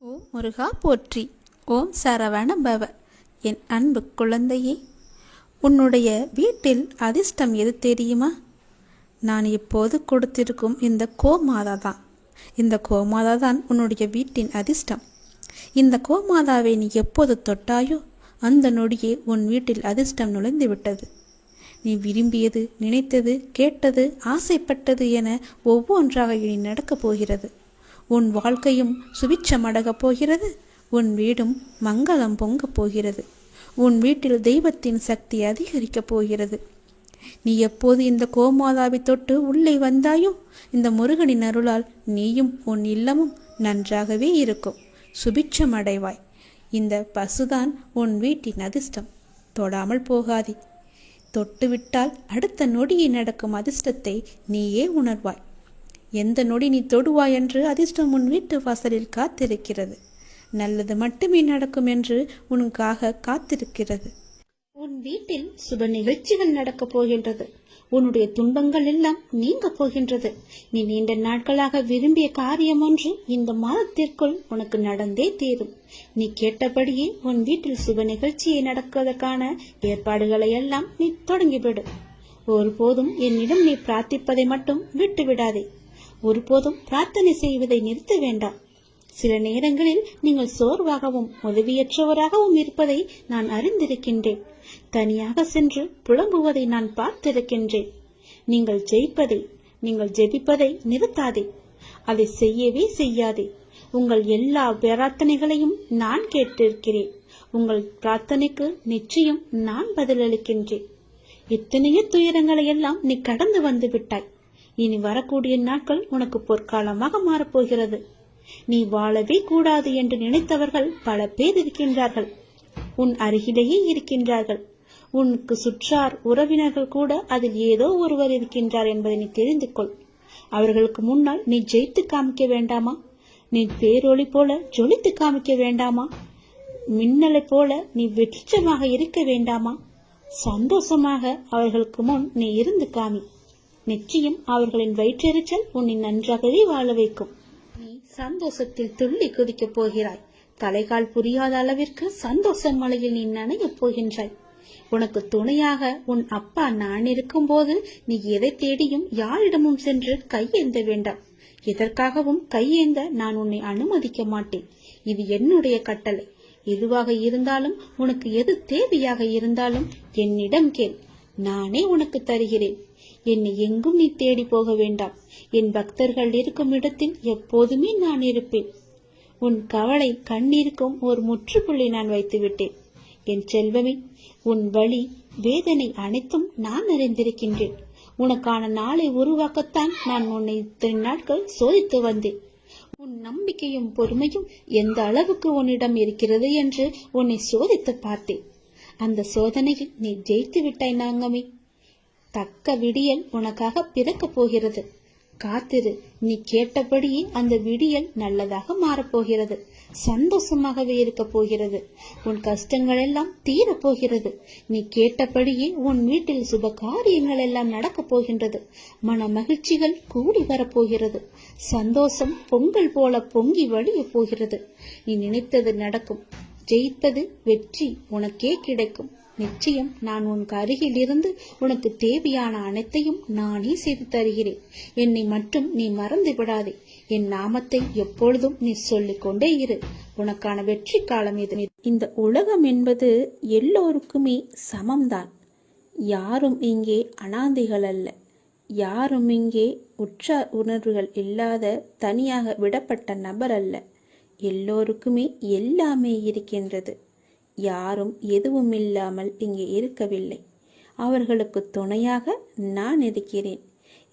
ஓம் முருகா போற்றி. ஓம் சரவண பவ. என் அன்பு குழந்தையே, உன்னுடைய வீட்டில் அதிர்ஷ்டம் எது தெரியுமா? நான் இப்போது கொடுத்திருக்கும் இந்த கோமாதா தான். இந்த கோமாதா தான் உன்னுடைய வீட்டின் அதிர்ஷ்டம். இந்த கோமாதாவை நீ எப்போது தொட்டாயோ அந்த நொடியே உன் வீட்டில் அதிர்ஷ்டம் நுழைந்து விட்டது. நீ விரும்பியது, நினைத்தது, கேட்டது, ஆசைப்பட்டது என ஒவ்வொன்றாக இனி நடக்கப் போகிறது. உன் வாழ்க்கையும் சுபிட்சமடகப் போகிறது. உன் வீடும் மங்களம் பொங்கப் போகிறது. உன் வீட்டில் தெய்வத்தின் சக்தி அதிகரிக்கப் போகிறது. நீ எப்போது இந்த கோமாதாவை தொட்டு உள்ளே வந்தாயோ இந்த முருகனின் அருளால் நீயும் உன் இல்லமும் நன்றாகவே இருக்கும். சுபிட்சமடைவாய். இந்த பசுதான் உன் வீட்டின் அதிர்ஷ்டம். தொடாமல் போகாதே. தொட்டுவிட்டால் அடுத்த நொடியை நடக்கும் அதிர்ஷ்டத்தை நீயே உணர்வாய். எந்த நொடி நீ தொடுவாய் என்று அதிர்ஷ்டம் உன் வீட்டு வாசலில் காத்திருக்கிறது. நல்லது மட்டுமே நடக்கும் என்று உனக்காக காத்திருக்கிறது. உன் வீட்டில் சுப நிகழ்ச்சிகள் நடக்கப் போகின்றது. உன்னுடைய துன்பங்கள் எல்லாம் நீங்க போகின்றது. நீ நீண்ட நாட்களாக விரும்பிய காரியம் ஒன்று இந்த மாதத்திற்குள் உனக்கு நடந்தே தீரும். நீ கேட்டபடியே உன் வீட்டில் சுப நிகழ்ச்சியை நடக்குவதற்கான ஏற்பாடுகளை எல்லாம் நீ தொடங்கிவிடு. ஒருபோதும் என்னிடம் நீ பிரார்த்திப்பதை மட்டும் விட்டு விடாதே. ஒருபோதும் பிரார்த்தனை செய்வதை நிறுத்த வேண்டாம். சில நேரங்களில் நீங்கள் சோர்வாகவும் உதவியற்றவராகவும் இருப்பதை நான் அறிந்திருக்கின்றேன். தனியாக சென்று புலம்புவதை நான் பார்த்திருக்கின்றேன். நீங்கள் ஜெயிப்பதை, நீங்கள் ஜெபிப்பதை நிறுத்தாதே. அதை செய்யவே செய்யாதே. உங்கள் எல்லா பிரார்த்தனைகளையும் நான் கேட்டிருக்கிறேன். உங்கள் பிரார்த்தனைக்கு நிச்சயம் நான் பதிலளிக்கின்றேன். எத்தனையோ துயரங்களை எல்லாம் நீ கடந்து வந்து விட்டாய். இனி வரக்கூடிய நாட்கள் உனக்கு பொற்காலமாக மாறப்போகிறது. நீ வாழவே கூடாது என்று நினைத்தவர்கள் பல பேர் இருக்கின்றார்கள். உன் அருகிலேயே இருக்கின்றார்கள். உனக்கு சுற்றார் உறவினர்கள் கூட அதில் ஏதோ ஒருவர் இருக்கின்றார் என்பதை நீ தெரிந்து கொள். அவர்களுக்கு முன்னால் நீ ஜெயித்து காமிக்க வேண்டாமா? நீ பேரொளி போல ஜொலித்து காமிக்க வேண்டாமா? மின்னலை போல நீ வெற்றிச்சமாக இருக்க வேண்டாமா? சந்தோஷமாக அவர்களுக்கு முன் நீ இருந்து காமி. நிச்சயம் அவர்களின் வயிற்றெரிச்சல் உன்னை நன்றாகவே வாழ வைக்கும். நீ சந்தோஷத்தில் துள்ளி குதிக்கப் போகிறாய். தலைகால் புரியாத அளவிற்கு சந்தோஷ மலையில் நீ நனையப் போகின்றாய். உனக்கு துணையாக உன் அப்பா நான் இருக்கும் போது நீ எதை தேடியும் யாரிடமும் சென்று கையேந்த வேண்டாம். எதற்காகவும் கையேந்த நான் உன்னை அனுமதிக்க மாட்டேன். இது என்னுடைய கட்டளை. எதுவாக இருந்தாலும், உனக்கு எது தேவையாக இருந்தாலும் என்னிடம் கேள். நானே உனக்கு தருகிறேன். என்னை எங்கும் நீ தேடி போக வேண்டாம். என் பக்தர்கள் இருக்கும் இடத்தில் எப்போதுமே நான் இருப்பேன். உன் கவலை கண்ணீருக்கும் ஒரு முற்றுப்புள்ளி நான் வைத்து விட்டேன். என் செல்வமே, உன் வலி வேதனை அனைத்தும் நான் அறிந்திருக்கின்றேன். உனக்கான நாளை உருவாக்கத்தான் நான் உன்னை இத்தனை நாட்கள் சோதித்து வந்தேன். உன் நம்பிக்கையும் பொறுமையும் எந்த அளவுக்கு உன்னிடம் இருக்கிறது என்று உன்னை சோதித்து பார்த்தேன். அந்த சோதனையில் நீ ஜெயித்து விட்டாய் நாங்கமே. தக்க விடியல் உனக்காக பிறக்கப் போகிறது. காத்திரு. நீ கேட்டபடியே அந்த விடியல் நல்லதாக மாறப்போகிறது. சந்தோஷமாகவே இருக்க போகிறது. உன் கஷ்டங்கள் எல்லாம் தீரப் போகிறது. நீ கேட்டபடியே உன் வீட்டில் சுப காரியங்கள் எல்லாம் நடக்கப் போகின்றது. மன மகிழ்ச்சிகள் கூடி வரப்போகிறது. சந்தோஷம் பொங்கல் போல பொங்கி வழிய போகிறது. நீ நினைத்தது நடக்கும். ஜெயிப்பது வெற்றி உனக்கே கிடைக்கும். நிச்சயம் நான் உனக்கு அருகில் இருந்து உனக்கு தேவையான அனைத்தையும் நானே செய்து தருகிறேன். என்னை மட்டும் நீ மறந்து விடாதே. என் நாமத்தை எப்பொழுதும் நீ சொல்லிக் கொண்டே இரு. உனக்கான வெற்றி காலம் இது. இந்த உலகம் என்பது எல்லோருக்குமே சமம்தான். யாரும் இங்கே அனாதைகள் அல்ல. யாரும் இங்கே உற்றார் உணர்வுகள் இல்லாத தனியாக விடப்பட்ட நபர் அல்ல. எல்லோருக்குமே எல்லாமே இருக்கின்றது. யாரும் எதுவும் இல்லாமல் இங்கே இருக்கவில்லை. அவர்களுக்கு துணையாக நான் இருக்கிறேன்.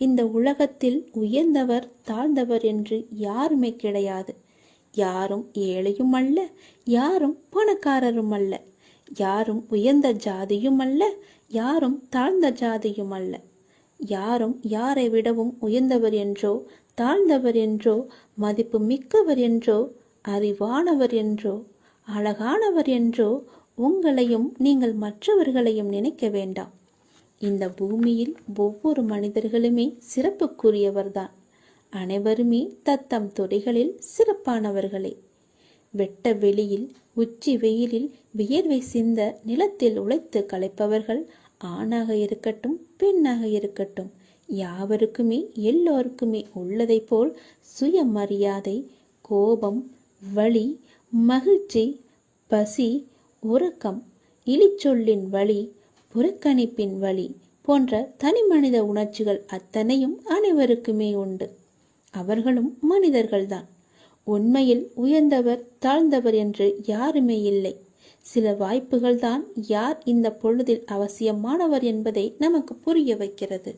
இந்த உலகத்தில் உயர்ந்தவர் தாழ்ந்தவர் என்று யாருமே கிடையாது. யாரும் ஏழையும் அல்ல, யாரும் பணக்காரரும் அல்ல. யாரும் உயர்ந்த ஜாதியும் அல்ல, யாரும் தாழ்ந்த ஜாதியும் அல்ல. யாரும் யாரை விடவும் உயர்ந்தவர் என்றோ தாழ்ந்தவர் என்றோ மதிப்பு மிக்கவர் என்றோ அறிவானவர் என்றோ அழகானவர் என்றோ உங்களையும் நீங்கள் மற்றவர்களையும் நினைக்க வேண்டாம். இந்த பூமியில் ஒவ்வொரு மனிதர்களுமே சிறப்புக்குரியவர்தான். அனைவருமே தத்தம் துறைகளில் சிறப்பானவர்களே. வெட்ட வெளியில் உச்சி வெயிலில் வியர்வை சிந்த நிலத்தில் உழைத்து களைப்பவர்கள் ஆணாக இருக்கட்டும் பெண்ணாக இருக்கட்டும், யாவருக்குமே எல்லோருக்குமே உள்ளதை போல் சுயமரியாதை, கோபம், வலி, மகிழ்ச்சி, பசி, உறக்கம், இழிச்சொல்லின் வலி, புறக்கணிப்பின் வலி போன்ற தனிமனித உணர்ச்சிகள் அத்தனையும் அனைவருக்குமே உண்டு. அவர்களும் மனிதர்கள்தான். உண்மையில் உயர்ந்தவர் தாழ்ந்தவர் என்று யாருமே இல்லை. சில வாய்ப்புகள்தான் யார் இந்த பொழுதில் அவசியமானவர் என்பதை நமக்கு புரிய வைக்கிறது.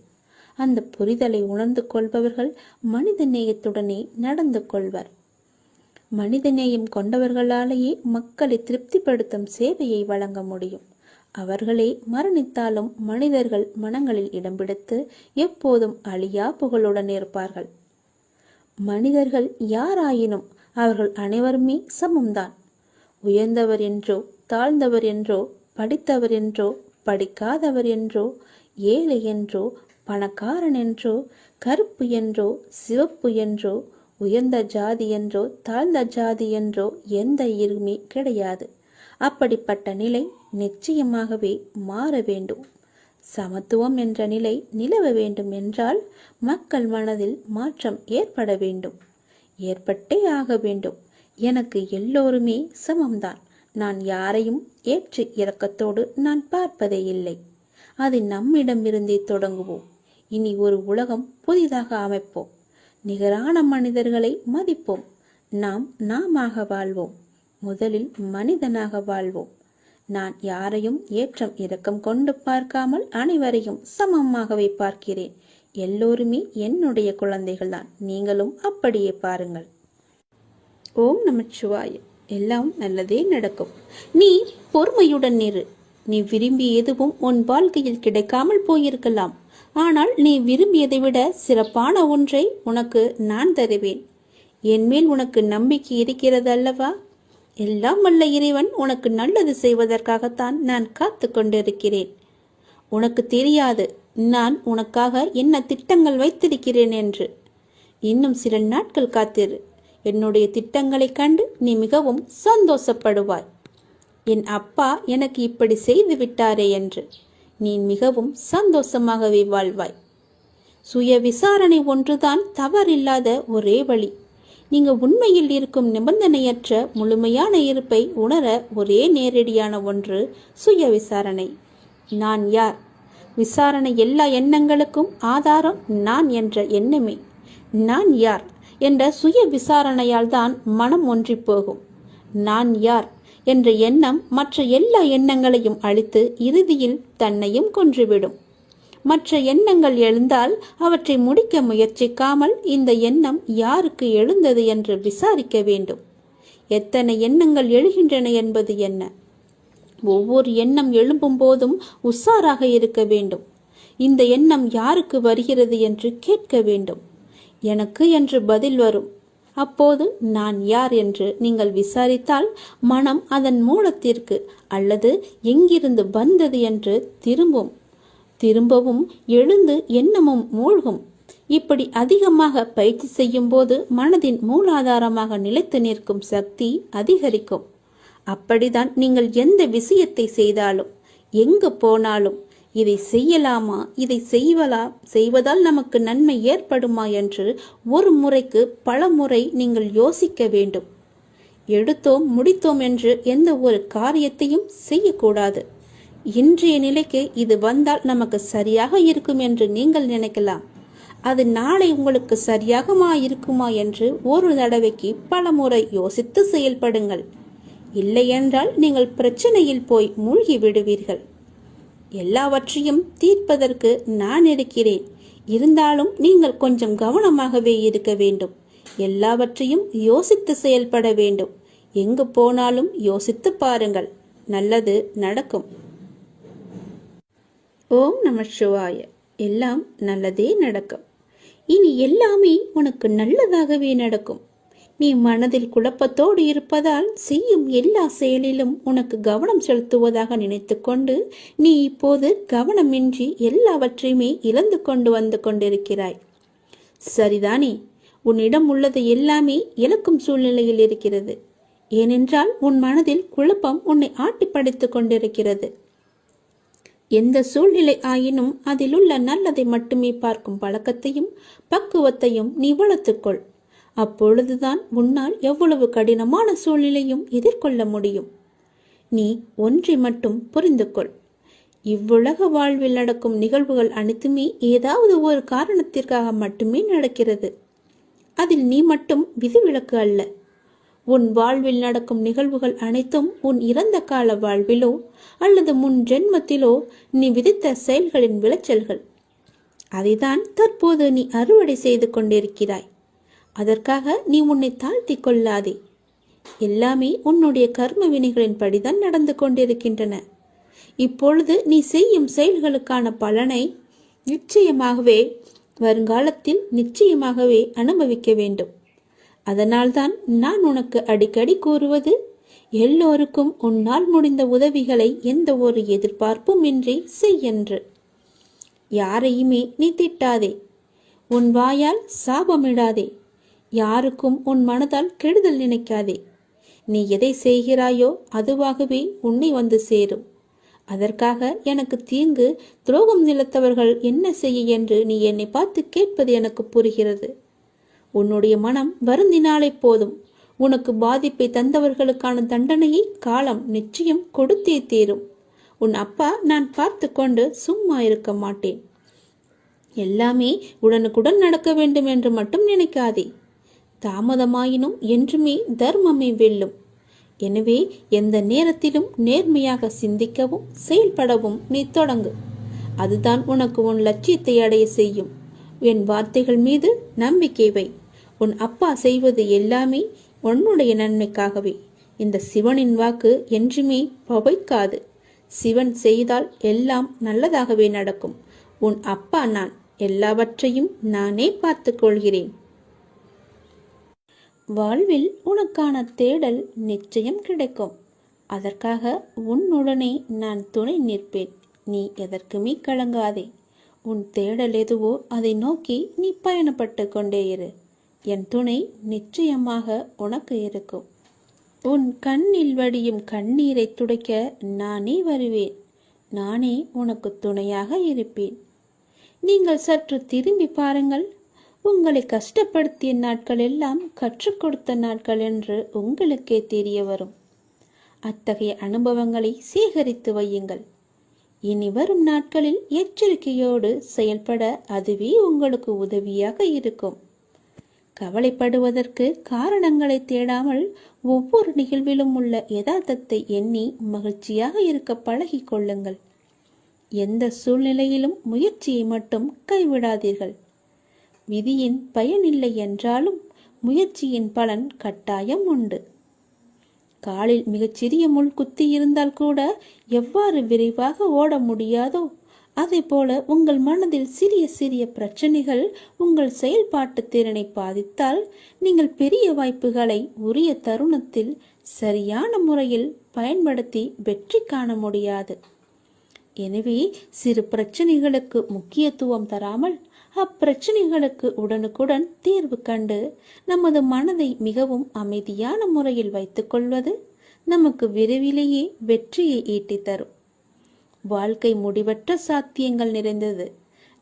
அந்த புரிதலை உணர்ந்து கொள்பவர்கள் மனித நேயத்துடனே நடந்து கொள்வர். மனிதநேயம் கொண்டவர்களாலேயே மக்களை திருப்திப்படுத்தும் சேவையை வழங்க முடியும். அவர்களே மரணித்தாலும் மனிதர்கள் மனங்களில் இடம் பிடித்து எப்போதும் அழியா புகழுடன் இருப்பார்கள். மனிதர்கள் யாராயினும் அவர்கள் அனைவருமே சமம்தான். உயர்ந்தவர் என்றோ தாழ்ந்தவர் என்றோ, படித்தவர் என்றோ படிக்காதவர் என்றோ, ஏழை என்றோ பணக்காரன் என்றோ, கருப்பு என்றோ சிவப்பு என்றோ, உயர்ந்த ஜாதி என்றோ தாழ்ந்த ஜாதி என்றோ எந்த இருமே கிடையாது. அப்படிப்பட்ட நிலை நிச்சயமாகவே மாற வேண்டும். சமத்துவம் என்ற நிலை நிலவ வேண்டும் என்றால் மக்கள் மனதில் மாற்றம் ஏற்பட வேண்டும். ஏற்பட்டே ஆக வேண்டும். எனக்கு எல்லோருமே சமம்தான். நான் யாரையும் ஏற்று இரக்கத்தோடு நான் பார்ப்பதே இல்லை. அது நம்மிடமிருந்தே தொடங்குவோம். இனி ஒரு உலகம் புதிதாக அமைப்போம். நிகரான மனிதர்களை மதிப்போம். நாமாக வாழ்வோம். முதலில் மனிதனாக வாழ்வோம். நான் யாரையும் ஏற்றம் இரக்கம் கொண்டு பார்க்காமல் அனைவரையும் சமமாகவே பார்க்கிறேன். எல்லோருமே என்னுடைய குழந்தைகள்தான். நீங்களும் அப்படியே பாருங்கள். ஓம் நமச்சிவாய. எல்லாம் நல்லதே நடக்கும். நீ பொறுமையுடன் இரு. நீ விரும்பிய எதுவும் உன் வாழ்க்கையில் கிடைக்காமல் போயிருக்கலாம். ஆனால் நீ விரும்பியதை விட சிறப்பான ஒன்றை உனக்கு நான் தருவேன். என் மேல் உனக்கு நம்பிக்கை இருக்கிறது அல்லவா? எல்லாம் வல்ல இறைவன் உனக்கு நல்லது செய்வதற்காகத்தான் நான் காத்து கொண்டிருக்கிறேன். உனக்கு தெரியாது நான் உனக்காக என்ன திட்டங்கள் வைத்திருக்கிறேன் என்று. இன்னும் சில நாட்கள் காத்திரு. என்னுடைய திட்டங்களை கண்டு நீ மிகவும் சந்தோஷப்படுவாய். என் அப்பா எனக்கு இப்படி செய்து விட்டாரே என்று நீ மிகவும் சந்தோஷமாகவே வாழ்வாய். சுய விசாரணை ஒன்றுதான் தவறில்லாத ஒரே வழி. நீங்க உண்மையில் இருக்கும் நிபந்தனையற்ற முழுமையான இருப்பை உணர ஒரே நேரடியான ஒன்று சுய விசாரணை. நான் யார்? விசாரணை எல்லா எண்ணங்களுக்கும் ஆதாரம் நான் என்ற எண்ணமே. நான் யார் என்ற சுய விசாரணையால் தான் மனம் ஒன்றி போகும். நான் யார் என்ற எண்ணம் மற்ற எல்லா எண்ணங்களையும் அழித்து இறுதியில் தன்னையும் கொன்றுவிடும். மற்ற எண்ணங்கள் எழுந்தால் அவற்றை முடிக்க முயற்சிக்காமல் இந்த எண்ணம் யாருக்கு எழுந்தது என்று விசாரிக்க வேண்டும். எத்தனை எண்ணங்கள் எழுகின்றன என்பது என்ன? ஒவ்வொரு எண்ணம் எழும்பும் போதும் உஷாராக இருக்க வேண்டும். இந்த எண்ணம் யாருக்கு வருகிறது என்று கேட்க வேண்டும். எனக்கு என்று பதில் வரும். அப்போது நான் யார் என்று நீங்கள் விசாரித்தால் மனம் அதன் மூலத்திற்கு அல்லது எங்கிருந்து வந்தது என்று திரும்பவும் எழுந்து எண்ணமும் மூழ்கும். இப்படி அதிகமாக பயிற்சி செய்யும் போது மனதின் மூலாதாரமாக நிலைத்து நிற்கும் சக்தி அதிகரிக்கும். அப்படிதான் நீங்கள் எந்த விஷயத்தை செய்தாலும் எங்கு போனாலும் இதை செய்யலாமா, இதை செய்வதால் நமக்கு நன்மை ஏற்படுமா என்று ஒரு முறைக்கு பல முறை நீங்கள் யோசிக்க வேண்டும். எடுத்தோம் முடித்தோம் என்று எந்த ஒரு காரியத்தையும் செய்யக்கூடாது. இன்றைய நிலைக்கு இது வந்தால் நமக்கு சரியாக இருக்கும் என்று நீங்கள் நினைக்கலாம். அது நாளை உங்களுக்கு சரியாகமா இருக்குமா என்று ஒரு தடவைக்கு பல முறை யோசித்து செயல்படுங்கள். இல்லையென்றால் நீங்கள் பிரச்சனையில் போய் மூழ்கி விடுவீர்கள். எல்லாவற்றையும் தீர்ப்பதற்கு நான் இருக்கிறேன். இருந்தாலும் நீங்கள் கொஞ்சம் கவனமாகவே இருக்க வேண்டும். எல்லாவற்றையும் யோசித்து செயல்பட வேண்டும். எங்கு போனாலும் யோசித்து பாருங்கள். நல்லது நடக்கும். ஓம் நம சிவாய. எல்லாம் நல்லதே நடக்கும். இனி எல்லாமே உனக்கு நல்லதாகவே நடக்கும். நீ மனதில் குழப்பத்தோடு இருப்பதால் செய்யும் எல்லா செயலிலும் உனக்கு கவனம் செலுத்துவதாக நினைத்து கொண்டு நீ இப்போது கவனமின்றி எல்லாவற்றையுமே இழந்து கொண்டு வந்து கொண்டிருக்கிறாய். சரிதானே? உன்னிடம் உள்ளது எல்லாமே இழக்கும் சூழ்நிலையில் இருக்கிறது. ஏனென்றால் உன் மனதில் குழப்பம் உன்னை ஆட்டி படைத்துக் கொண்டிருக்கிறது. எந்த சூழ்நிலை ஆயினும் அதிலுள்ள நல்லதை மட்டுமே பார்க்கும் பழக்கத்தையும் பக்குவத்தையும் நீ வளர்த்துக்கொள். அப்பொழுதுதான் உன்னால் எவ்வளவு கடினமான சூழ்நிலையும் எதிர்கொள்ள முடியும். நீ ஒன்றை மட்டும் புரிந்து கொள். இவ்வுலக வாழ்வில் நடக்கும் நிகழ்வுகள் அனைத்துமே ஏதாவது ஒரு காரணத்திற்காக மட்டுமே நடக்கிறது. அதில் நீ மட்டும் விதிவிலக்கு அல்ல. உன் வாழ்வில் நடக்கும் நிகழ்வுகள் அனைத்தும் உன் இறந்த கால வாழ்விலோ அல்லது முன் ஜென்மத்திலோ நீ விதித்த செயல்களின் விளைச்சல்கள். அதைதான் தற்போது நீ அறுவடை செய்து கொண்டிருக்கிறாய். அதற்காக நீ உன்னை தாழ்த்தி கொள்ளாதே. எல்லாமே உன்னுடைய கர்ம வினைகளின் படிதான் நடந்து கொண்டிருக்கின்றன. இப்பொழுது நீ செய்யும் செயல்களுக்கான பலனை நிச்சயமாகவே வருங்காலத்தில் நிச்சயமாகவே அனுபவிக்க வேண்டும். அதனால்தான் நான் உனக்கு அடிக்கடி கூறுவது, எல்லோருக்கும் உன்னால் முடிந்த உதவிகளை எந்த ஒரு எதிர்பார்ப்பும் இன்றி செய்யென்று. யாரையுமே நீ திட்டாதே, உன் வாயால் சாபமிடாதே, யாருக்கும் உன் மனதால் கெடுதல் நினைக்காதே. நீ எதை செய்கிறாயோ அதுவாகவே உன்னை வந்து சேரும். அதற்காக எனக்கு தீங்கு துரோகம் நிலத்தவர்கள் என்ன செய்ய என்று நீ என்னை பார்த்து கேட்பது எனக்கு புரிகிறது. உன்னுடைய மனம் வருந்தினாலே போதும். உனக்கு பாதிப்பை தந்தவர்களுக்கான தண்டனையை காலம் நிச்சயம் கொடுத்தே தீரும். உன் அப்பா நான் பார்த்து கொண்டு சும்மா இருக்க மாட்டேன். எல்லாமே உடனுக்குடன் நடக்க வேண்டும் என்று மட்டும் நினைக்காதே. தாமதமாயினும் என்றுமே தர்மமே வெல்லும். எனவே எந்த நேரத்திலும் நேர்மையாக சிந்திக்கவும் செயல்படவும் நீ தொடங்கு. அதுதான் உனக்கு உன் லட்சியத்தை அடைய செய்யும். என் வார்த்தைகள் மீது நம்பிக்கை வை. உன் அப்பா செய்வது எல்லாமே உன்னுடைய நன்மைக்காகவே. இந்த சிவனின் வாக்கு என்றுமே பவைக்காது. சிவன் செய்தால் எல்லாம் நல்லதாகவே நடக்கும். உன் அப்பா நான், எல்லாவற்றையும் நானே பார்த்து கொள்கிறேன். வாழ்வில் உனக்கான தேடல் நிச்சயம் கிடைக்கும். அதற்காக உன்னுடனே நான் துணை நிற்பேன். நீ எதற்குமே கலங்காதே. உன் தேடல் எதுவோ அதை நோக்கி நீ பயணப்பட்டு கொண்டே இரு. என் துணை நிச்சயமாக உனக்கு இருக்கும். உன் கண்ணில் வடியும் கண்ணீரை துடைக்க நானே வருவேன். நானே உனக்கு துணையாக இருப்பேன். நீங்கள் சற்று திரும்பி பாருங்கள். உங்களை கஷ்டப்படுத்திய நாட்கள் எல்லாம் கற்றுக் கொடுத்த நாட்கள் என்று உங்களுக்கே தெரிய வரும். அத்தகைய அனுபவங்களை சேகரித்து வையுங்கள். இனி வரும் நாட்களில் எச்சரிக்கையோடு செயல்பட அதுவே உங்களுக்கு உதவியாக இருக்கும். கவலைப்படுவதற்கு காரணங்களை தேடாமல் ஒவ்வொரு நிகழ்விலும் உள்ள யதார்த்தத்தை எண்ணி மகிழ்ச்சியாக இருக்க பழகி கொள்ளுங்கள். எந்த சூழ்நிலையிலும் முயற்சியை மட்டும் கைவிடாதீர்கள். விதியின் பயனில்லை என்றாலும் முயற்சியின் பலன் கட்டாயம் உண்டு. காலில் மிகச்சிறிய முள் குத்தி இருந்தால் கூட எவ்வாறு விரைவாக ஓட முடியாதோ அதே போல உங்கள் மனதில் சிறிய சிறிய பிரச்சனைகள் உங்கள் செயல்பாட்டு திறனை பாதித்தால் நீங்கள் பெரிய வாய்ப்புகளை உரிய தருணத்தில் சரியான முறையில் பயன்படுத்தி வெற்றி காண முடியாது. எனவே சிறு பிரச்சனைகளுக்கு முக்கியத்துவம் தராமல் அப்பிரச்சனைகளுக்கு உடனுக்குடன் தீர்வு கண்டு நமது மனதை மிகவும் அமைதியான முறையில் வைத்துக்கொள்வது நமக்கு விரைவிலேயே வெற்றியை ஈட்டித் தரும். வாழ்க்கை முடிவற்ற சாத்தியங்கள் நிறைந்தது.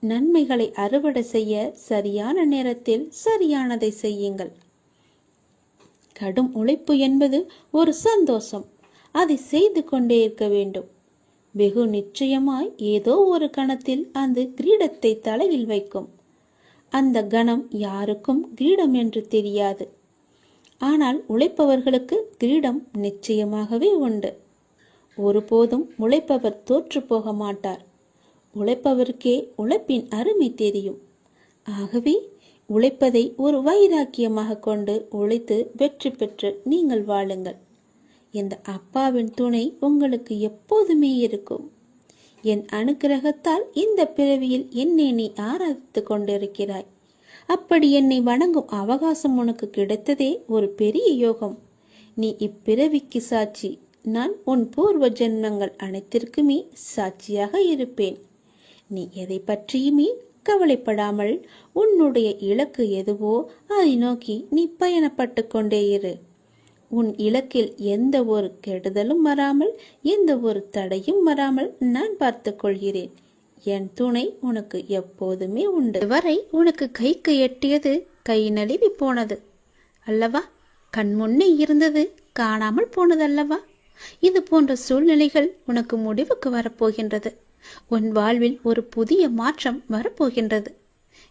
நன்மைகளை அறுவடை செய்ய சரியான நேரத்தில் சரியானதை செய்யுங்கள். கடும் உழைப்பு என்பது ஒரு சந்தோஷம். அதை செய்து கொண்டே இருக்க வேண்டும். வெகு நிச்சயமாய் ஏதோ ஒரு கணத்தில் அந்த கிரீடத்தை தலையில் வைக்கும். அந்த கணம் யாருக்கும் கிரீடம் என்று தெரியாது. ஆனால் உழைப்பவர்களுக்கு கிரீடம் நிச்சயமாகவே உண்டு. ஒருபோதும் உழைப்பவர் தோற்று போக மாட்டார். உழைப்பவருக்கே உழைப்பின் அருமை தெரியும். ஆகவே உழைப்பதை ஒரு வைராக்கியமாக கொண்டு உழைத்து வெற்றி பெற்று நீங்கள் வாழுங்கள். இந்த அப்பாவின் துணை உங்களுக்கு எப்போதுமே இருக்கும். என் அனுக்கிரகத்தால் இந்த பிறவியில் என்னை நீ ஆராதித்து கொண்டிருக்கிறாய். அப்படி என்னை வணங்கும் அவகாசம் உனக்கு கிடைத்ததே ஒரு பெரிய யோகம். நீ இப்பிறவிக்கு சாட்சி. நான் உன் பூர்வ ஜென்மங்கள் அனைத்திற்குமே சாட்சியாக இருப்பேன். நீ எதை பற்றியுமே கவலைப்படாமல் உன்னுடைய இலக்கு எதுவோ அதை நோக்கி நீ பயணப்பட்டு கொண்டே இரு. உன் இலக்கில் எந்த ஒரு கெடுதலும் வராமல், எந்த ஒரு தடையும் வராமல் நான் பார்த்து கொள்கிறேன். என் துணை உனக்கு எப்போதுமே உண்டு. வரை உனக்கு கைக்கு எட்டியது கை நழுவி போனது அல்லவா? கண் முன்னே இருந்தது காணாமல் போனதல்லவா? இது போன்ற சூழ்நிலைகள் உனக்கு முடிவுக்கு வரப்போகின்றது. உன் வாழ்வில் ஒரு புதிய மாற்றம் வரப்போகின்றது.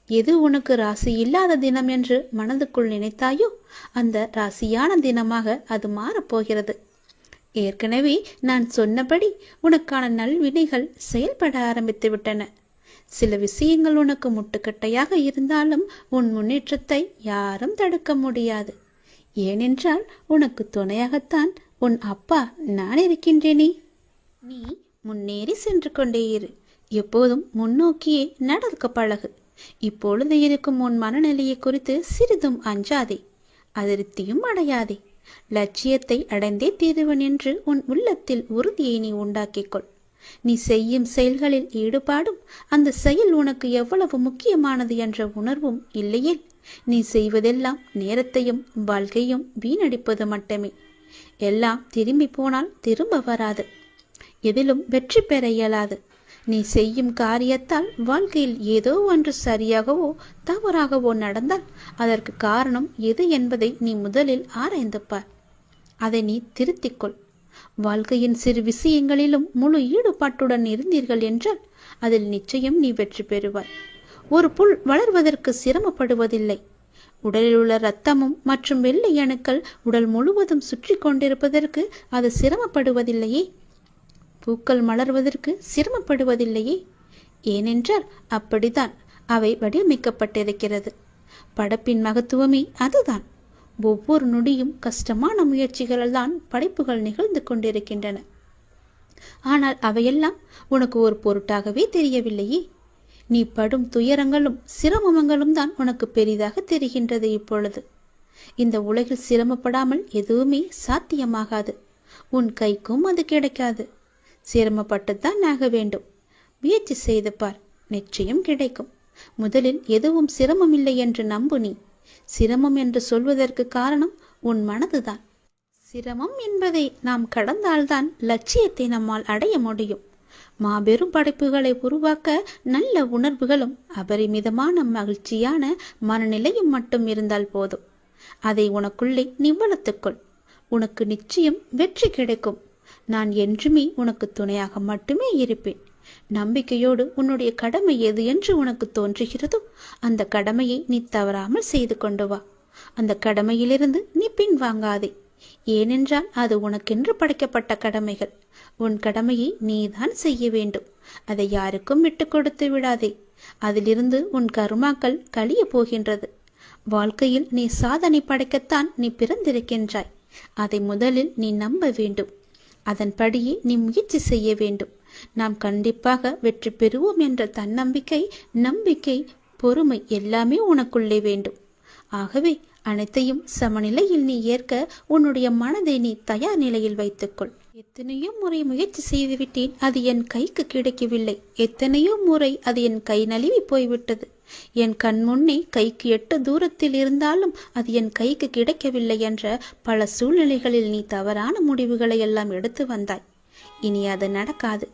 எது உனக்கு ராசி இல்லாத தினம் என்று மனதுக்குள் நினைத்தாயோ, அந்த ராசியான தினமாக அது மாறப்போகிறது. ஏற்கனவே நான் சொன்னபடி உனக்கான நல்வினைகள் செயல்பட ஆரம்பித்து விட்டன. சில விஷயங்கள் உனக்கு முட்டுக்கட்டையாக இருந்தாலும் உன் முன்னேற்றத்தை யாரும் தடுக்க முடியாது. ஏனென்றால் உனக்கு துணையாகத்தான் உன் அப்பா நான் இருக்கின்றேனே. நீ முன்னேறி சென்று கொண்டே இரு. எப்போதும் முன்னோக்கியே நடக்க பழகு. இப்பொழுது இருக்கும் உன் மனநிலையை குறித்து சிறிதும் அஞ்சாதே, அதிருப்தியும் அடையாதே. லட்சியத்தை அடைந்தே தீருவன் என்று உன் உள்ளத்தில் உறுதியை நீ உண்டாக்கிக்கொள். நீ செய்யும் செயல்களில் ஈடுபாடும், அந்த செயல் உனக்கு எவ்வளவு முக்கியமானது என்ற உணர்வும் இல்லையேல் நீ செய்வதெல்லாம் நேரத்தையும் வாழ்க்கையும் வீணடிப்பது மட்டுமே. எல்லாம் திரும்பி போனால் திரும்ப வராது. எதிலும் வெற்றி பெற இயலாது. நீ செய்யும் காரியத்தால் வாழ்க்கையில் ஏதோ ஒன்று சரியாகவோ தவறாகவோ நடந்தால் அதற்கு காரணம் எது என்பதை நீ முதலில் ஆராய்ந்து பார். அதை நீ திருத்திக்கொள். வாழ்க்கையின் சிறு விஷயங்களிலும் முழு ஈடுபாட்டுடன் இருந்தீர்கள் என்றால் அதில் நிச்சயம் நீ வெற்றி பெறுவாய். ஒரு புல் வளர்வதற்கு சிரமப்படுவதில்லை. உடலில் உள்ள இரத்தமும் மற்றும் வெள்ளை அணுக்கள் உடல் முழுவதும் சுற்றி கொண்டிருப்பதற்கு அது சிரமப்படுவதில்லையே. பூக்கள் மலர்வதற்கு சிரமப்படுவதில்லையே. ஏனென்றால் அப்படித்தான் அவை வடிவமைக்கப்பட்டிருக்கிறது. படைப்பின் மகத்துவமே அதுதான். ஒவ்வொரு நொடியும் கஷ்டமான முயற்சிகளால் தான் படைப்புகள் நிகழ்ந்து கொண்டிருக்கின்றன. ஆனால் அவையெல்லாம் உனக்கு ஒரு பொருட்டாகவே தெரியவில்லையே. நீ படும் துயரங்களும் சிரமங்களும் தான் உனக்கு பெரிதாக தெரிகின்றது. இப்பொழுது இந்த உலகில் சிரமப்படாமல் எதுவுமே சாத்தியமாகாது. உன் கைக்கும் அது கிடைக்காது. சிரமப்பட்டுத்தான் ஆக வேண்டும். முயற்சி செய்து பார், நிச்சயம் கிடைக்கும். முதலில் எதுவும் சிரமமில்லை என்று நம்பு. நீ சிரமம் என்று சொல்வதற்கு காரணம் உன் மனதுதான். சிரமம் என்பதை நாம் கடந்தால்தான் லட்சியத்தை நம்மால் அடைய முடியும். மாபெரும் படைப்புகளை உருவாக்க நல்ல உணர்வுகளும் அபரிமிதமான மகிழ்ச்சியான மனநிலையும் மட்டும் இருந்தால் போதும். அதை உனக்குள்ளே நீ வளர்த்துக்கொள். உனக்கு நிச்சயம் வெற்றி கிடைக்கும். நான் என்றுமே உனக்கு துணையாக மட்டுமே இருப்பேன். நம்பிக்கையோடு உன்னுடைய கடமை எது என்று உனக்கு தோன்றுகிறதோ அந்த கடமையை நீ தவறாமல் செய்து கொண்டு வா. அந்த கடமையிலிருந்து நீ பின்வாங்காதே. ஏனென்றால் அது உனக்கென்று படைக்கப்பட்ட கடமைகள். உன் கடமையை நீதான் செய்ய வேண்டும். அதை யாருக்கும் விட்டு கொடுத்து விடாதே. அதிலிருந்து உன் கர்மாக்கள் கழிய போகின்றது. வாழ்க்கையில் நீ சாதனை படைக்கத்தான் நீ பிறந்திருக்கின்றாய். அதை முதலில் நீ நம்ப வேண்டும். அதன்படியே நீ முயற்சி செய்ய வேண்டும். நாம் கண்டிப்பாக வெற்றி பெறுவோம் என்ற தன்னம்பிக்கை, நம்பிக்கை, பொறுமை எல்லாமே உனக்குள்ளே வேண்டும். ஆகவே அனைத்தையும் சமநிலையில் நீ ஏற்க உன்னுடைய மனதை நீ தயார் நிலையில் வைத்துக்கொள். எத்தனையோ முறை முயற்சி செய்துவிட்டேன், அது என் கைக்கு கிடைக்கவில்லை. எத்தனையோ முறை அது என் கை நழுவி போய்விட்டது. என் கண் முன்னே கைக்கு எட்ட தூரத்தில் இருந்தாலும் அது என் கைக்கு கிடைக்கவில்லை என்ற பல சூழ்நிலைகளில் நீ தவறான முடிவுகளை எல்லாம் எடுத்து வந்தாய். இனி அது நடக்காது.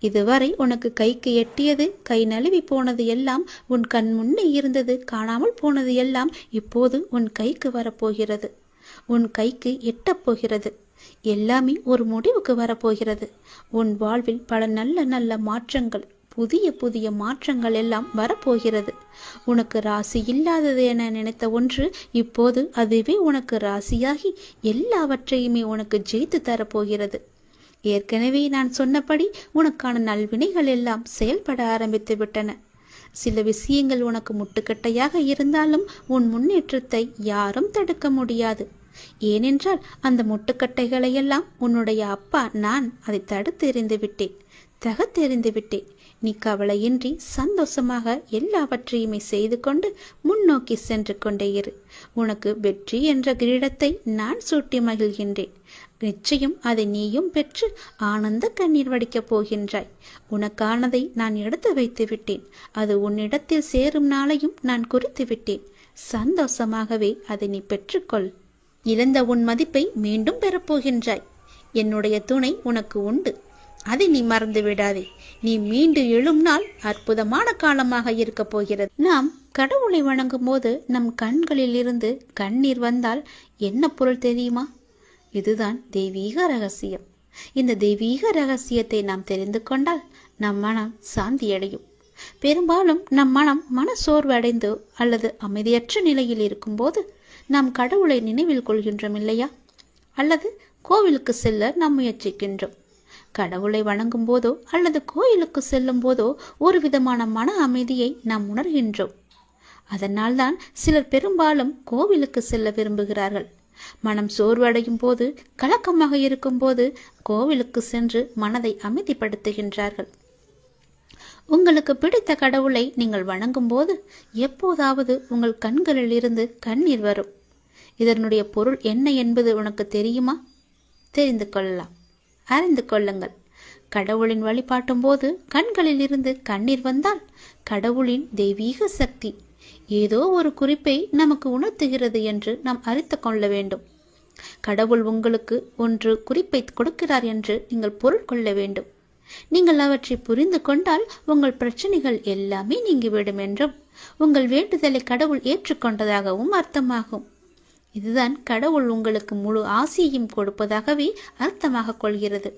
இதுவரை உனக்கு கைக்கு எட்டியது கை நழுவி போனது எல்லாம், உன் கண் முன்னே இருந்தது காணாமல் போனது எல்லாம் இப்போது உன் கைக்கு வரப்போகிறது. உன் கைக்கு எட்டப் போகிறது. எல்லாமே ஒரு முடிவுக்கு வரப்போகிறது. உன் வாழ்வில் பல நல்ல நல்ல மாற்றங்கள், புதிய புதிய மாற்றங்கள் எல்லாம் வரப்போகிறது. உனக்கு ராசி இல்லாதது என நினைத்த ஒன்று இப்போது அதுவே உனக்கு ராசியாகி எல்லாவற்றையுமே உனக்கு ஜெயித்து தரப்போகிறது. ஏற்கனவே நான் சொன்னபடி உனக்கான நல்வினைகள் எல்லாம் செயல்பட ஆரம்பித்து விட்டன. சில விஷயங்கள் உனக்கு முட்டுக்கட்டையாக இருந்தாலும் உன் முன்னேற்றத்தை யாரும் தடுக்க முடியாது. ஏனென்றால் அந்த முட்டுக்கட்டைகளை எல்லாம் உன்னுடைய அப்பா நான் அதை தடுத்து எறிந்து விட்டேன், தகர்த்தெறிந்து விட்டேன். நீ கவலையின்றி சந்தோஷமாக எல்லாவற்றையுமே செய்து கொண்டு முன்னோக்கி சென்று கொண்டே இரு. உனக்கு வெற்றி என்ற கிரீடத்தை நான் சூட்டி மகிழ்கின்றேன். நிச்சயம் அதை நீயும் பெற்று ஆனந்த கண்ணீர் வடிக்கப் போகின்றாய். உனக்கானதை நான் எடுத்து வைத்து விட்டேன். அது உன்னிடத்தில் சேரும் நாளையும் நான் குறித்து விட்டேன். சந்தோஷமாகவே அதை நீ பெற்றுக்கொள். இழந்த உன் மதிப்பை மீண்டும் பெறப்போகின்றாய். என்னுடைய துணை உனக்கு உண்டு, அதை நீ மறந்து விடாதே. நீ மீண்டு எழும் நாள் அற்புதமான காலமாக இருக்க போகிறது. நாம் கடவுளை வணங்கும் போது நம் கண்களில் இருந்து கண்ணீர் வந்தால் என்ன பொருள் தெரியுமா? இதுதான் தெய்வீக ரகசியம். இந்த தெய்வீக ரகசியத்தை நாம் தெரிந்து கொண்டால் நம் மனம் சாந்தியடையும். பெரும்பாலும் நம் மன சோர்வடைந்து அல்லது அமைதியற்ற நிலையில் இருக்கும்போது நாம் கடவுளை நினைவில் கொள்கின்றோம் இல்லையா? அல்லது கோவிலுக்கு செல்ல நாம் முயற்சிக்கின்றோம். கடவுளை வணங்கும் போதோ அல்லது கோயிலுக்கு செல்லும் போதோ ஒரு விதமான மன அமைதியை நாம் உணர்கின்றோம். அதனால்தான் சிலர் பெரும்பாலும் கோவிலுக்கு செல்ல விரும்புகிறார்கள். மனம் சோர்வடையும் போது, கலக்கமாக இருக்கும் போது கோவிலுக்கு சென்று மனதை அமைதிப்படுத்துகின்றார்கள். உங்களுக்கு பிடித்த கடவுளை நீங்கள் வணங்கும் போது எப்போதாவது உங்கள் கண்களில் இருந்து கண்ணீர் வரும். இதனுடைய பொருள் என்ன என்பது உனக்கு தெரியுமா? தெரிந்து கொள்ளலாம், அறிந்து கொள்ளுங்கள். கடவுளின் வழிபாட்டும் போது கண்களில் இருந்து கண்ணீர் வந்தால் கடவுளின் தெய்வீக சக்தி ஏதோ ஒரு குறிப்பை நமக்கு உணர்த்துகிறது என்று நாம் அறிந்து கொள்ள வேண்டும். கடவுள் உங்களுக்கு ஒன்று குறிப்பை கொடுக்கிறார் என்று நீங்கள் பொருள் கொள்ள வேண்டும். நீங்கள் அவற்றை புரிந்து கொண்டால் உங்கள் பிரச்சனைகள் எல்லாமே நீங்கிவிடும் என்றும் உங்கள் வேண்டுதலை கடவுள் ஏற்றுக்கொண்டதாகவும் அர்த்தமாகும். இதுதான் கடவுள் உங்களுக்கு முழு ஆசியையும் கொடுப்பதாகவே அர்த்தமாக கொள்கிறது.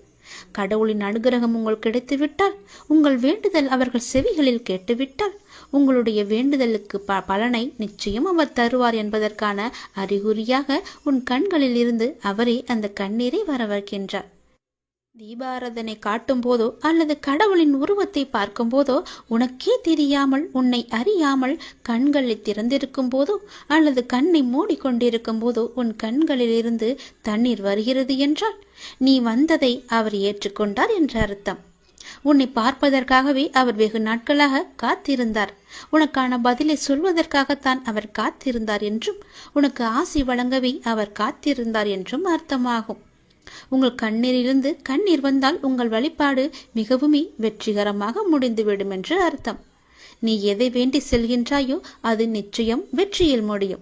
கடவுளின் அனுகிரகம் உங்களுக்கு கிடைத்துவிட்டால், உங்கள் வேண்டுதல் அவர்கள் செவிகளில் கேட்டுவிட்டால், உங்களுடைய வேண்டுதலுக்கு பலனை நிச்சயம் அவர் தருவார் என்பதற்கான அறிகுறியாக உன் கண்களில் இருந்து அவரே அந்த கண்ணீரை வரவழைக்கின்றார். தீபாராதனை காட்டும் போதோ அல்லது கடவுளின் உருவத்தை பார்க்கும் போதோ உனக்கே தெரியாமல், உன்னை அறியாமல் கண்களை திறந்திருக்கும் போதோ அல்லது கண்ணை மூடிக்கொண்டிருக்கும் போதோ உன் கண்களில் இருந்து தண்ணீர் வருகிறது என்றால் நீ வந்ததை அவர் ஏற்றுக்கொண்டார் என்ற அர்த்தம். உன்னை பார்ப்பதற்காகவே அவர் வெகு நாட்களாக காத்திருந்தார். உனக்கான பதிலை சொல்வதற்காகத்தான் அவர் காத்திருந்தார் என்றும், உனக்கு ஆசி வழங்கவே அவர் காத்திருந்தார் என்றும் அர்த்தமாகும். உங்கள் கண்ணீரிலிருந்து கண்ணீர் வந்தால் உங்கள் வழிபாடு மிகவுமே வெற்றிகரமாக முடிந்துவிடும் என்று அர்த்தம். நீ எதை வேண்டி செல்கின்றாயோ அது நிச்சயம் வெற்றியில் முடியும்.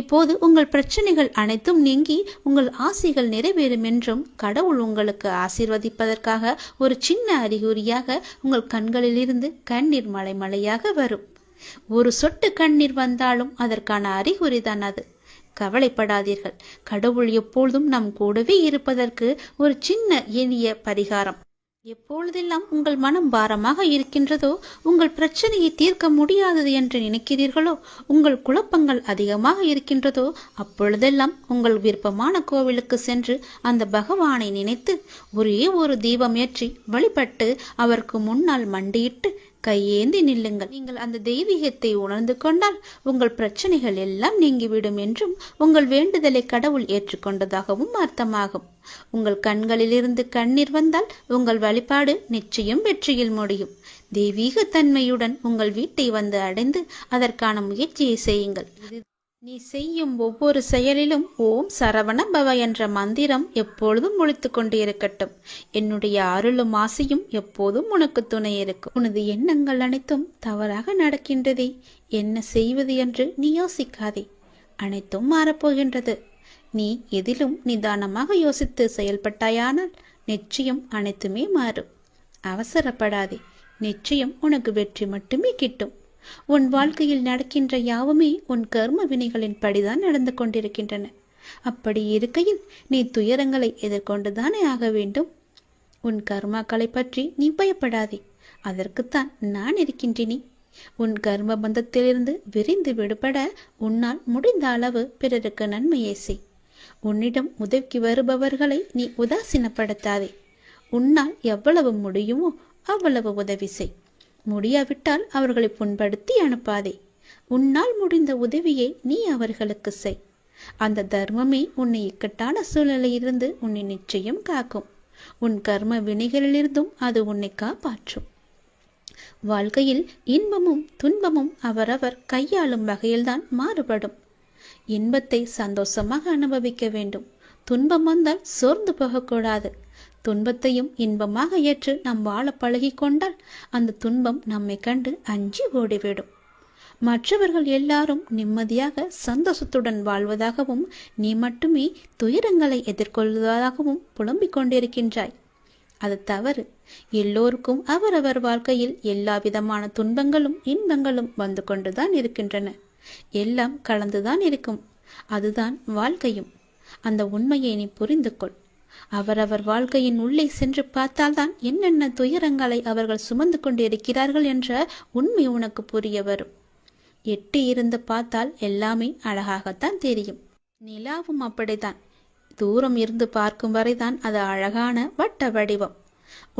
இப்போது உங்கள் பிரச்சனைகள் அனைத்தும் நீங்கி உங்கள் ஆசைகள் நிறைவேறும் என்றும் கடவுள் உங்களுக்கு ஆசீர்வதிப்பதற்காக ஒரு சின்ன அறிகுறியாக உங்கள் கண்களிலிருந்து கண்ணீர் மலை மலையாக வரும். ஒரு சொட்டு கண்ணீர் வந்தாலும் அதற்கான அறிகுறிதான் அது. கவலைப்படாதீர்கள். கடவுள் எப்பொழுதும் நம் கூடவே இருப்பதற்கு ஒரு சின்ன எளிய பரிகாரம். எப்பொழுதெல்லாம் உங்கள் மனம் பாரமாக இருக்கின்றதோ, உங்கள் பிரச்சனையை தீர்க்க முடியாதது என்று நினைக்கிறீர்களோ, உங்கள் குழப்பங்கள் அதிகமாக இருக்கின்றதோ, அப்பொழுதெல்லாம் உங்கள் விருப்பமான கோவிலுக்கு சென்று அந்த பகவானை நினைத்து ஒரே ஒரு தீபம் ஏற்றி வழிபட்டு அவருக்கு முன்னால் மண்டியிட்டு கையேந்தி நில்லுங்கள். நீங்கள் அந்த தெய்வீகத்தை உணர்ந்து கொண்டால் உங்கள் பிரச்சனைகள் எல்லாம் நீங்கிவிடும் என்றும் உங்கள் வேண்டுதலை கடவுள் ஏற்றுக்கொண்டதாகவும் அர்த்தமாகும். உங்கள் கண்களிலிருந்து கண்ணீர் வந்தால் உங்கள் வழிபாடு நிச்சயம் வெற்றியில் முடியும். தெய்வீக தன்மையுடன் உங்கள் வீட்டை வந்து அடைந்து அதற்கான முயற்சியை செய்யுங்கள். நீ செய்யும் ஒவ்வொரு செயலிலும் ஓம் சரவண பவ என்ற மந்திரம் எப்பொழுதும் ஒலித்து கொண்டு இருக்கட்டும். என்னுடைய அருளும் ஆசையும் எப்போதும் உனக்கு துணை இருக்கும். உனது எண்ணங்கள் அனைத்தும் தவறாக நடக்கின்றதே, என்ன செய்வது என்று நீ யோசிக்காதே. அனைத்தும் மாறப்போகின்றது. நீ எதிலும் நிதானமாக யோசித்து செயல்பட்டாயானால் நிச்சயம் அனைத்துமே மாறும். அவசரப்படாதே. நிச்சயம் உனக்கு வெற்றி மட்டுமே கிட்டும். உன் வாழ்க்கையில் நடக்கின்ற யாவுமே உன் கர்ம வினைகளின் படிதான் நடந்து கொண்டிருக்கின்றன. அப்படி இருக்கையில் நீ துயரங்களை எதிர்கொண்டுதானே ஆக வேண்டும். உன் கர்மாக்களை பற்றி நீ பயப்படாதே. அதற்குத்தான் நான் இருக்கின்றேனே. உன் கர்ம பந்தத்திலிருந்து விரிந்து விடுபட உன்னால் முடிந்த அளவு பிறருக்கு நன்மையை செய். உன்னிடம் உதவிக்கு வருபவர்களை நீ உதாசீனப்படுத்தாதே. உன்னால் எவ்வளவு முடியுமோ அவ்வளவு உதவி செய். முடியாவிட்டால் அவர்களை புண்படுத்தி அனுப்பாதே. உன்னால் முடிந்த உதவியை நீ அவர்களுக்கு செய். அந்த தர்மமே உன்னை இக்கட்டான சூழ்நிலையிலிருந்து உன்னை நிச்சயம் காக்கும். உன் கர்ம வினைகளிலிருந்தும் அது உன்னை காப்பாற்றும். வாழ்க்கையில் இன்பமும் துன்பமும் அவரவர் கையாளும் வகையில்தான் மாறுபடும். இன்பத்தை சந்தோஷமாக அனுபவிக்க வேண்டும். துன்பம் வந்தால் சோர்ந்து போகக்கூடாது. துன்பத்தையும் இன்பமாக ஏற்று நாம் வாழ பழகி கொண்டால் அந்த துன்பம் நம்மை கண்டு அஞ்சி ஓடிவிடும். மற்றவர்கள் எல்லாரும் நிம்மதியாக சந்தோஷத்துடன் வாழ்வதாகவும் நீ மட்டுமே துயரங்களை எதிர்கொள்வதாகவும் புலம்பிக் கொண்டிருக்கின்றாய். அது தவறு. எல்லோருக்கும் அவரவர் வாழ்க்கையில் எல்லா விதமான துன்பங்களும் இன்பங்களும் வந்து கொண்டுதான் இருக்கின்றன. எல்லாம் கலந்துதான் இருக்கும். அதுதான் வாழ்க்கையும். அந்த உண்மையை நீ புரிந்து கொள். அவரவர் வாழ்க்கையின் உள்ளே சென்று பார்த்தால்தான் என்னென்ன துயரங்களை அவர்கள் சுமந்து கொண்டு இருக்கிறார்கள் என்ற உண்மை உனக்கு புரிய வரும். எட்டி இருந்து பார்த்தால் எல்லாமே அழகாகத்தான் தெரியும். நிலாவும் அப்படித்தான். தூரம் இருந்து பார்க்கும் வரைதான் அது அழகான வட்ட வடிவம்.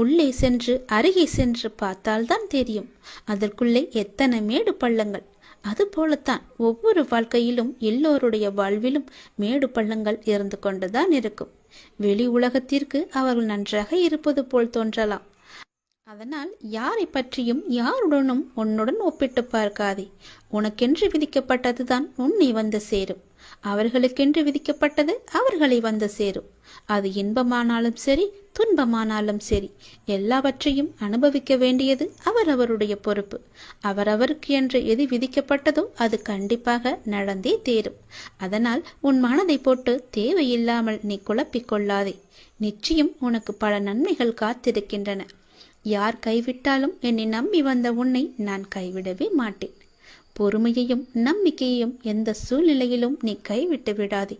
உள்ளே சென்று அருகே சென்று பார்த்தால்தான் தெரியும் அதற்குள்ளே எத்தனை மேடு பள்ளங்கள். அதுபோலத்தான் ஒவ்வொரு வாழ்க்கையிலும் எல்லோருடைய வாழ்விலும் மேடு பள்ளங்கள் இருந்து கொண்டுதான் இருக்கும். வெளி உலகத்திற்கு அவர்கள் நன்றாக இருப்பது போல் தோன்றலாம். அதனால் யாரை பற்றியும் யாருடனும் உன்னுடன் ஒப்பிட்டு பார்க்காதே. உனக்கென்று விதிக்கப்பட்டதுதான் உன்னை வந்து சேரும். அவர்களுக்கென்று விதிக்கப்பட்டது அவர்களை வந்து சேரும். அது இன்பமானாலும் சரி, துன்பமானாலும் சரி, எல்லாவற்றையும் அனுபவிக்க வேண்டியது அவரவருடைய பொறுப்பு. அவரவருக்கு என்று எது விதிக்கப்பட்டதோ அது கண்டிப்பாக நடந்தே தேரும். அதனால் உன் மனதை போட்டு தேவையில்லாமல் நீ குழப்பிக் கொள்ளாதே. நிச்சயம் உனக்கு பல நன்மைகள் காத்திருக்கின்றன. யார் கைவிட்டாலும் என்னை நம்பி வந்த உன்னை நான் கைவிடவே மாட்டேன். பொறுமையையும் நம்பிக்கையையும் எந்த சூழ்நிலையிலும் நீ கைவிட்டு விடாதே.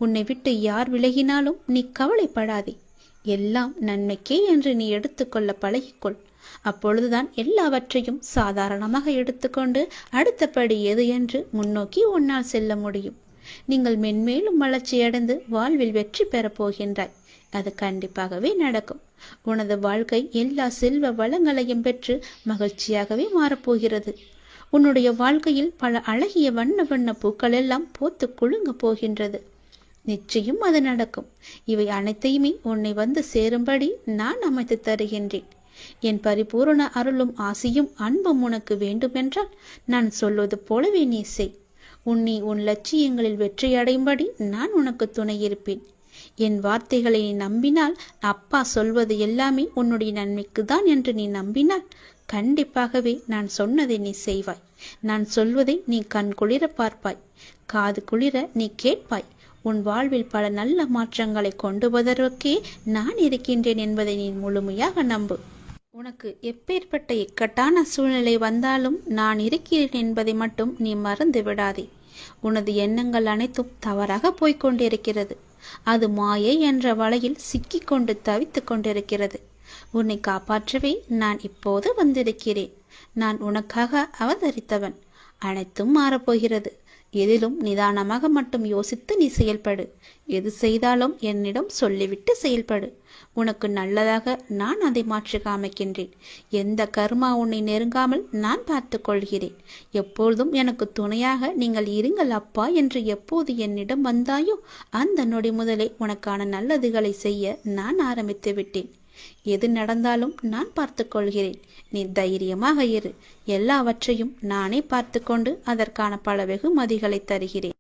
உன்னை விட்டு யார் விலகினாலும் நீ கவலைப்படாதே. எல்லாம் நன்மைக்கே என்று நீ எடுத்துக்கொள்ள பழகிக்கொள். அப்பொழுதுதான் எல்லாவற்றையும் சாதாரணமாக எடுத்துக்கொண்டு அடுத்தபடி எது என்று முன்னோக்கி உன்னால் செல்ல முடியும். நீங்கள் மென்மேலும் வளர்ச்சியடைந்து வாழ்வில் வெற்றி பெறப் போகின்றாய். அது கண்டிப்பாகவே நடக்கும். உனது வாழ்க்கை எல்லா செல்வ வளங்களையும் பெற்று மகிழ்ச்சியாகவே மாறப்போகிறது. உன்னுடைய வாழ்க்கையில் பல அழகிய வண்ண வண்ண பூக்கள் எல்லாம் பூத்து குலுங்க போகின்றது. நிச்சயம் அது நடக்கும். இவை அனைத்தையுமே உன்னை வந்து சேரும்படி நான் அமைத்து தருகின்றேன். என் பரிபூரண அருளும் ஆசியும் அன்பும் உனக்கு வேண்டுமென்றால் நான் சொல்வது போலவே நீ செய். உன்னை உன் லட்சியங்களில் வெற்றியடையும்படி நான் உனக்கு துணை இருப்பேன். என் வார்த்தைகளை நீ நம்பினால், அப்பா சொல்வது எல்லாமே உன்னுடைய நன்மைக்கு தான் என்று நீ நம்பினால், கண்டிப்பாகவே நான் சொன்னதை நீ செய்வாய். நான் சொல்வதை நீ கண் குளிர பார்ப்பாய், காது குளிர நீ கேட்பாய். உன் வாழ்வில் பல நல்ல மாற்றங்களை கொண்டு வருவதற்கே நான் இருக்கின்றேன் என்பதை நீ முழுமையாக நம்பு. உனக்கு எப்பேற்பட்ட இக்கட்டான சூழ்நிலை வந்தாலும் நான் இருக்கிறேன் என்பதை மட்டும் நீ மறந்து விடாதே. உனது எண்ணங்கள் அனைத்தும் தவறாக போய்கொண்டிருக்கிறது. அது மாயை என்ற வலையில் சிக்கிக்கொண்டு தவித்து கொண்டிருக்கிறது. உன்னை காப்பாற்றவே நான் இப்போது வந்திருக்கிறேன். நான் உனக்காக அவதரித்தவன். அனைத்தும் மாறப்போகிறது. எதிலும் நிதானமாக மட்டும் யோசித்து நீ செயல்படு. எது செய்தாலும் என்னிடம் சொல்லிவிட்டு செயல்படு. உனக்கு நல்லதாக நான் அதை மாற்றி காமிக்கின்றேன். எந்த கர்மா உன்னை நெருங்காமல் நான் பார்த்து கொள்கிறேன். எப்பொழுதும் எனக்கு துணையாக நீங்கள் இருங்கள் அப்பா என்று எப்போது என்னிடம் வந்தாயோ அந்த நொடி முதலே உனக்கான நல்லதுகளை செய்ய நான் ஆரம்பித்து விட்டேன். எது நடந்தாலும் நான் பார்த்து கொள்கிறேன். நீ தைரியமாக இரு. எல்லாவற்றையும் நானே பார்த்து கொண்டு அதற்கான பல வெகுமதிகளை தருகிறேன்.